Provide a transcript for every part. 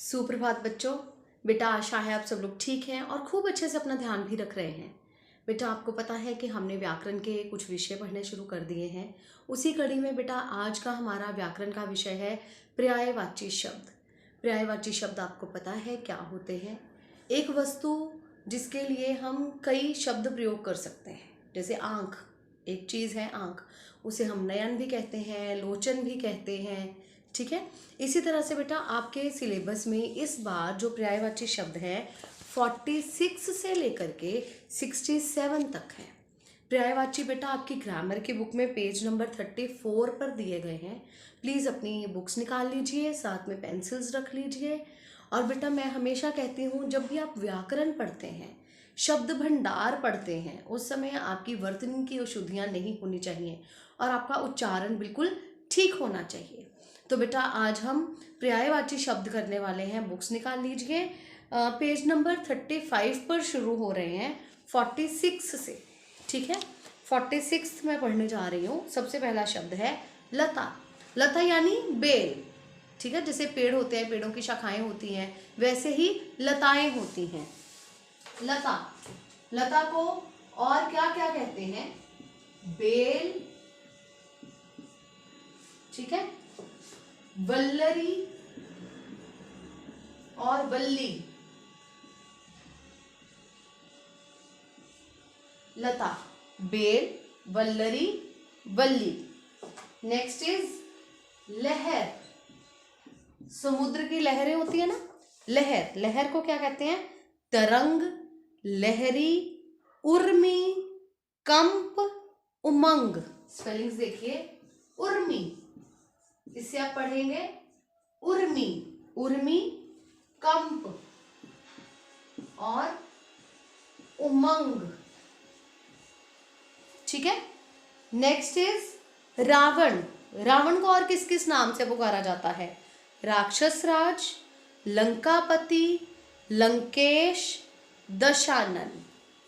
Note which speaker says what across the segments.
Speaker 1: सुप्रभात बच्चों। बेटा आशा है आप सब लोग ठीक हैं और खूब अच्छे से अपना ध्यान भी रख रहे हैं। बेटा आपको पता है कि हमने व्याकरण के कुछ विषय पढ़ने शुरू कर दिए हैं। उसी कड़ी में बेटा आज का हमारा व्याकरण का विषय है पर्यायवाची शब्द। पर्यायवाची शब्द आपको पता है क्या होते हैं? एक वस्तु जिसके लिए हम कई शब्द प्रयोग कर सकते हैं। जैसे आँख एक चीज़ है, आँख, उसे हम नयन भी कहते हैं, लोचन भी कहते हैं, ठीक है। इसी तरह से बेटा आपके सिलेबस में इस बार जो पर्यायवाची शब्द है 46 से लेकर के 67 तक है। पर्यायवाची बेटा आपकी ग्रामर की बुक में पेज नंबर 34 पर दिए गए हैं। प्लीज़ अपनी बुक्स निकाल लीजिए, साथ में पेंसिल्स रख लीजिए। और बेटा मैं हमेशा कहती हूँ जब भी आप व्याकरण पढ़ते हैं, शब्द भंडार पढ़ते हैं, उस समय आपकी वर्तनी की अशुद्धियाँ नहीं होनी चाहिए और आपका उच्चारण बिल्कुल ठीक होना चाहिए। तो बेटा आज हम पर्यायवाची शब्द करने वाले हैं। बुक्स निकाल लीजिए। पेज नंबर 35 पर शुरू हो रहे हैं 46 से, ठीक है। 46 में पढ़ने जा रही हूँ। सबसे पहला शब्द है लता। लता यानी बेल, ठीक है। जैसे पेड़ होते हैं, पेड़ों की शाखाएं होती हैं, वैसे ही लताएं होती हैं। लता, लता को और क्या क्या कहते हैं? बेल, ठीक है, वल्लरी और वल्ली। लता, बेल, वल्लरी, वल्ली। नेक्स्ट इज लहर। समुद्र की लहरें होती है ना, लहर। लहर को क्या कहते हैं? तरंग, लहरी, उर्मी, कंप, उमंग। स्पेलिंग्स देखिए। उर्मी, इससे आप पढ़ेंगे उर्मी, उर्मी, कंप और उमंग, ठीक है। Next is Ravan. रावण को और किस किस नाम से पुकारा जाता है? राक्षस राज, लंकापति, लंकेश, दशानन।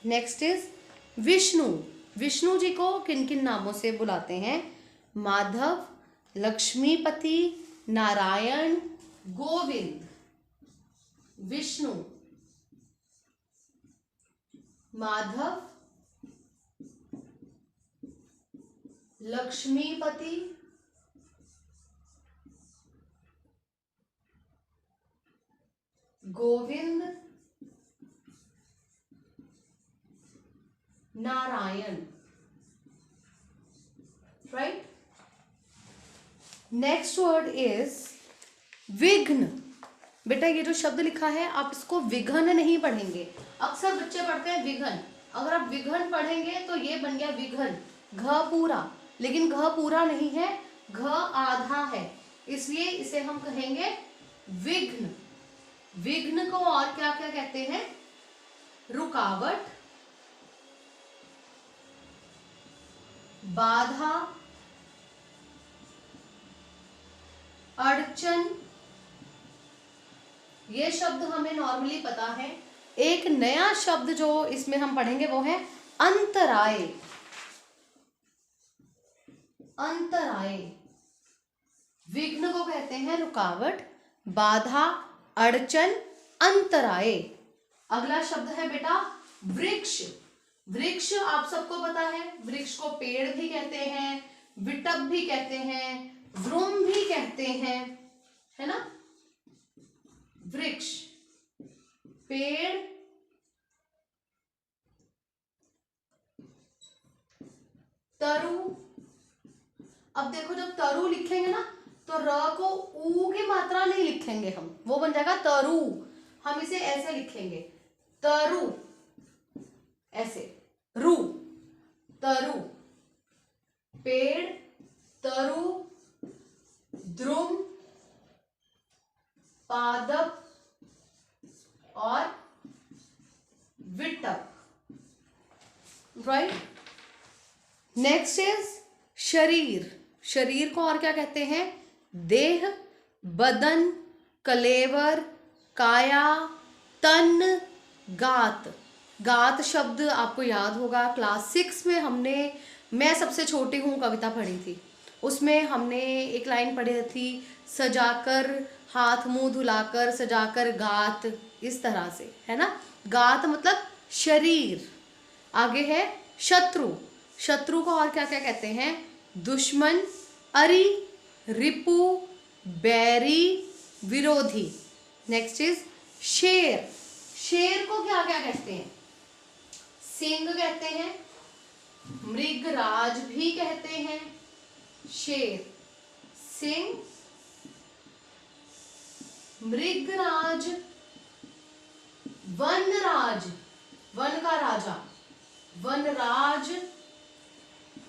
Speaker 1: Next is Vishnu. विष्णु जी को किन किन नामों से बुलाते हैं? Madhav, Lakshmipati, Narayan, Govind. Vishnu, Madhav, Lakshmipati, Govind, Narayan, right. Next word is विघ्न। बेटा ये जो शब्द लिखा है आप इसको विघन नहीं पढ़ेंगे। अक्सर बच्चे पढ़ते हैं विघन। अगर आप विघन पढ़ेंगे तो ये बन गया विघन, घ पूरा, लेकिन घ पूरा नहीं है, घ आधा है, इसलिए इसे हम कहेंगे विघ्न। विघ्न को और क्या क्या कहते हैं? रुकावट, बाधा, अड़चन। ये शब्द हमें नॉर्मली पता है। एक नया शब्द जो इसमें हम पढ़ेंगे वो है अंतराय। अंतराय, विघ्न को कहते हैं रुकावट, बाधा, अड़चन, अंतराय। अगला शब्द है बेटा वृक्ष। वृक्ष आप सबको पता है, वृक्ष को पेड़ भी कहते हैं, विटप भी कहते हैं, व्रुम भी कहते हैं, है ना। वृक्ष, पेड़, तरु। अब देखो जब तरु लिखेंगे ना तो र को ऊ की मात्रा नहीं लिखेंगे हम, वो बन जाएगा तरु। हम इसे ऐसे लिखेंगे, तरु, ऐसे, रु, तरु। पेड़, तरु, द्रुम, पादप और विटप, राइट। नेक्स्ट इज शरीर। शरीर को और क्या कहते हैं? देह, बदन, कलेवर, काया, तन, गात। गात शब्द आपको याद होगा, क्लास 6 में हमने मैं सबसे छोटी हूँ कविता पढ़ी थी। उसमें हमने एक लाइन पढ़ी थी, सजाकर हाथ मुंह धुलाकर, सजाकर गात, इस तरह से, है ना। गात मतलब शरीर। आगे है शत्रु। शत्रु को और क्या क्या कहते हैं? दुश्मन, अरि, रिपु, बैरी, विरोधी। नेक्स्ट इज शेर। शेर को क्या क्या कहते हैं? सिंह कहते हैं, मृगराज भी कहते हैं। शेर, सिंह, मृगराज, वनराज, वन का राजा, वनराज,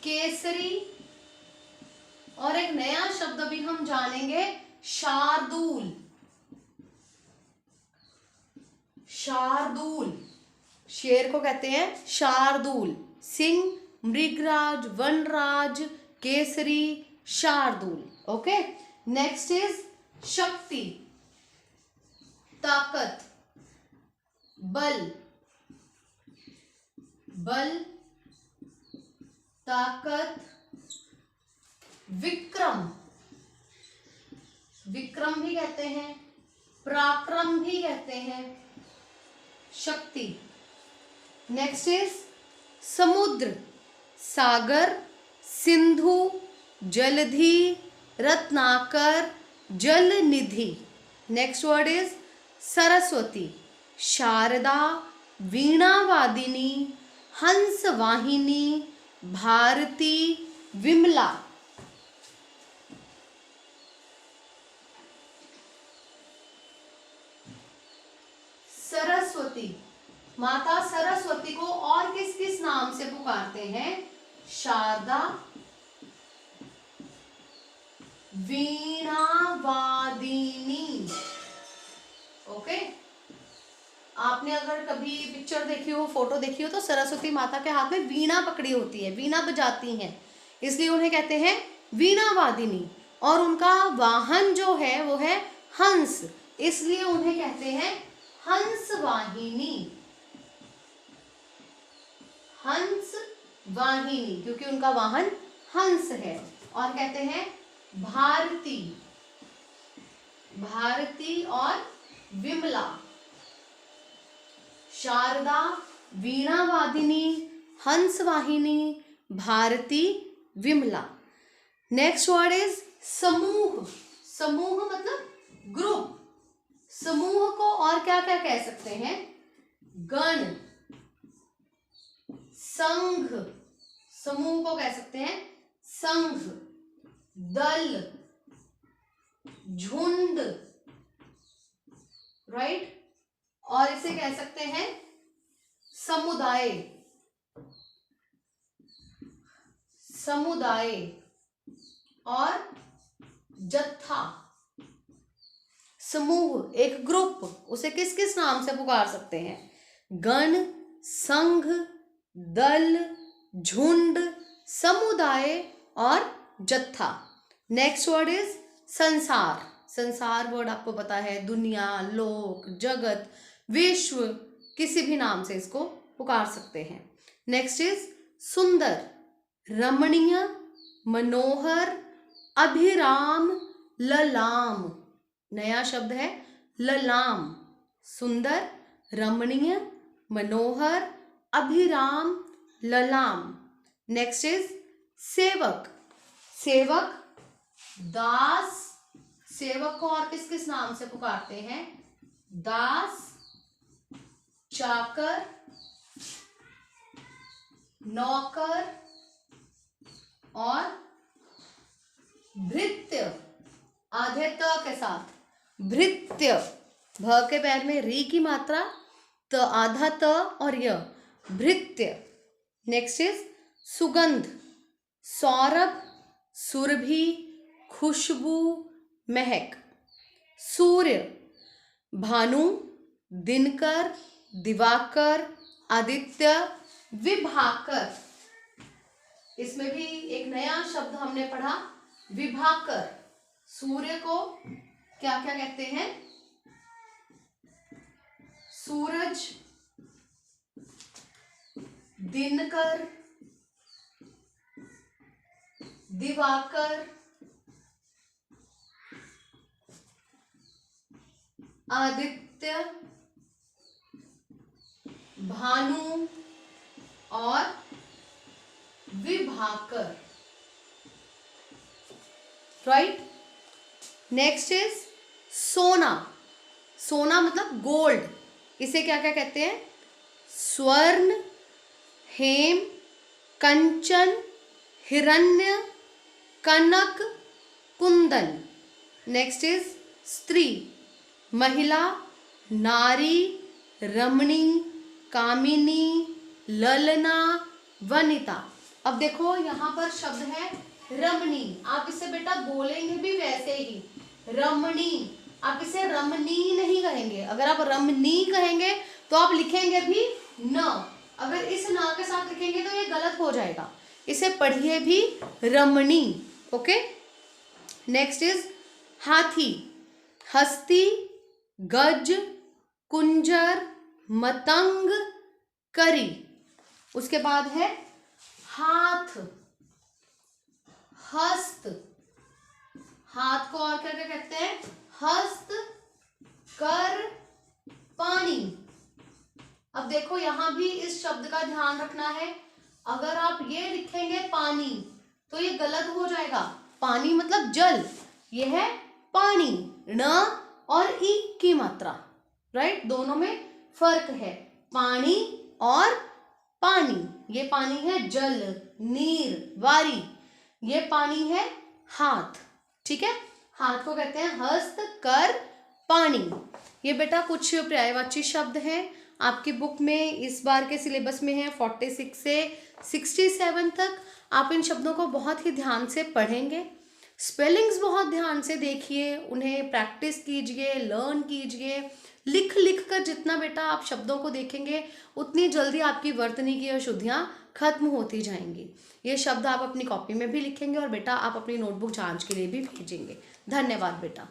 Speaker 1: केसरी, और एक नया शब्द अभी हम जानेंगे, शार्दूल। शार्दूल, शेर को कहते हैं शार्दूल। सिंह, मृगराज, वनराज, केसरी, शार्दूल। ओके। नेक्स्ट इज शक्ति, ताकत, बल, बल, ताकत, विक्रम, विक्रम भी कहते हैं, पराक्रम भी कहते हैं, शक्ति। नेक्स्ट इज समुद्र, सागर, सिंधु, जलधि, रत्नाकर, जलनिधि। Next word is Saraswati, Sharada, Veenavadini, Hansvahini, Bharati, Vimala. Saraswati, माता सरस्वती को और किस किस नाम से पुकारते हैं? शारदा, वीणावादिनी। ओके। आपने अगर कभी पिक्चर देखी हो, फोटो देखी हो, तो सरस्वती माता के हाथ में वीणा पकड़ी होती है, वीणा बजाती हैं, इसलिए उन्हें कहते हैं वीणावादिनी। और उनका वाहन जो है वो है हंस, इसलिए उन्हें कहते हैं हंसवाहिनी। हंस वाहिनी, क्योंकि उनका वाहन हंस है। और कहते हैं भारती, भारती और Vimala. Sharada, Veenavadini, Hansvahini, Bharati, Vimala. Next word is समूह। समूह मतलब ग्रुप। समूह को और क्या क्या कह सकते हैं? गण, संघ, समूह को कह सकते हैं संघ, दल, झुंड, राइट। और इसे कह सकते हैं समुदाय, समुदाय और जत्था। समूह एक ग्रुप, उसे किस किस नाम से पुकार सकते हैं? गण, संघ, दल, झुंड, समुदाय और जत्था। नेक्स्ट वर्ड इज संसार। संसार वर्ड आपको पता है, दुनिया, लोक, जगत, विश्व, किसी भी नाम से इसको पुकार सकते हैं। नेक्स्ट इज सुंदर, रमणीय, मनोहर, अभिराम, ललाम। नया शब्द है ललाम। सुंदर, रमणीय, मनोहर, अभिराम, ललाम। नेक्स्ट इज सेवक। सेवक, दास। सेवक को और किस किस नाम से पुकारते हैं? दास, चाकर, नौकर और भृत्य। आधे त के साथ भृत्य। भ के पैर में री की मात्रा, त आधा त और य, भृत्य। नेक्स्ट इज सुगंध, सौरभ, सुरभि, खुशबू, महक। सूर्य, भानु, दिनकर, दिवाकर, आदित्य, विभाकर। इसमें भी एक नया शब्द हमने पढ़ा, विभाकर। सूर्य को क्या क्या कहते हैं? सूरज, दिनकर, दिवाकर, आदित्य, भानु और विभाकर, राइट। नेक्स्ट इज सोना। सोना मतलब गोल्ड, इसे क्या क्या कहते हैं? स्वर्ण, हेम, कंचन, हिरण्य, कनक, कुंदन। नेक्स्ट इज स्त्री, महिला, नारी, रमणी, कामिनी, ललना, वनिता। अब देखो यहाँ पर शब्द है रमणी, आप इसे बेटा बोलेंगे भी वैसे ही रमणी, आप इसे रमणी नहीं कहेंगे। अगर आप रमणी कहेंगे तो आप लिखेंगे भी न, अगर इस न के साथ लिखेंगे तो ये गलत हो जाएगा, इसे पढ़िए भी रमणी, ओके। नेक्स्ट इज हाथी, हस्ती, गज, कुंजर, मतंग, करी। उसके बाद है हाथ, हस्त, हाथ को और क्या क्या कहते हैं? हस्त, कर, पानी। अब देखो यहां भी इस शब्द का ध्यान रखना है, अगर आप ये लिखेंगे पानी तो ये गलत हो जाएगा। पानी मतलब जल, ये है पानी, न और ई की मात्रा, राइट, दोनों में फर्क है। पानी और पानी, ये पानी है जल, नीर, वारी, ये पानी है हाथ, ठीक है। हाथ को कहते हैं हस्त, कर, पानी। ये बेटा कुछ पर्यायवाची शब्द हैं, आपकी बुक में इस बार के सिलेबस में है 46 से 67 तक। आप इन शब्दों को बहुत ही ध्यान से पढ़ेंगे, स्पेलिंग्स बहुत ध्यान से देखिए, उन्हें प्रैक्टिस कीजिए, लर्न कीजिए, लिख लिख कर जितना बेटा आप शब्दों को देखेंगे उतनी जल्दी आपकी वर्तनी की अशुद्धियाँ खत्म होती जाएंगी। ये शब्द आप अपनी कॉपी में भी लिखेंगे और बेटा आप अपनी नोटबुक जांच के लिए भी भेजेंगे। धन्यवाद बेटा।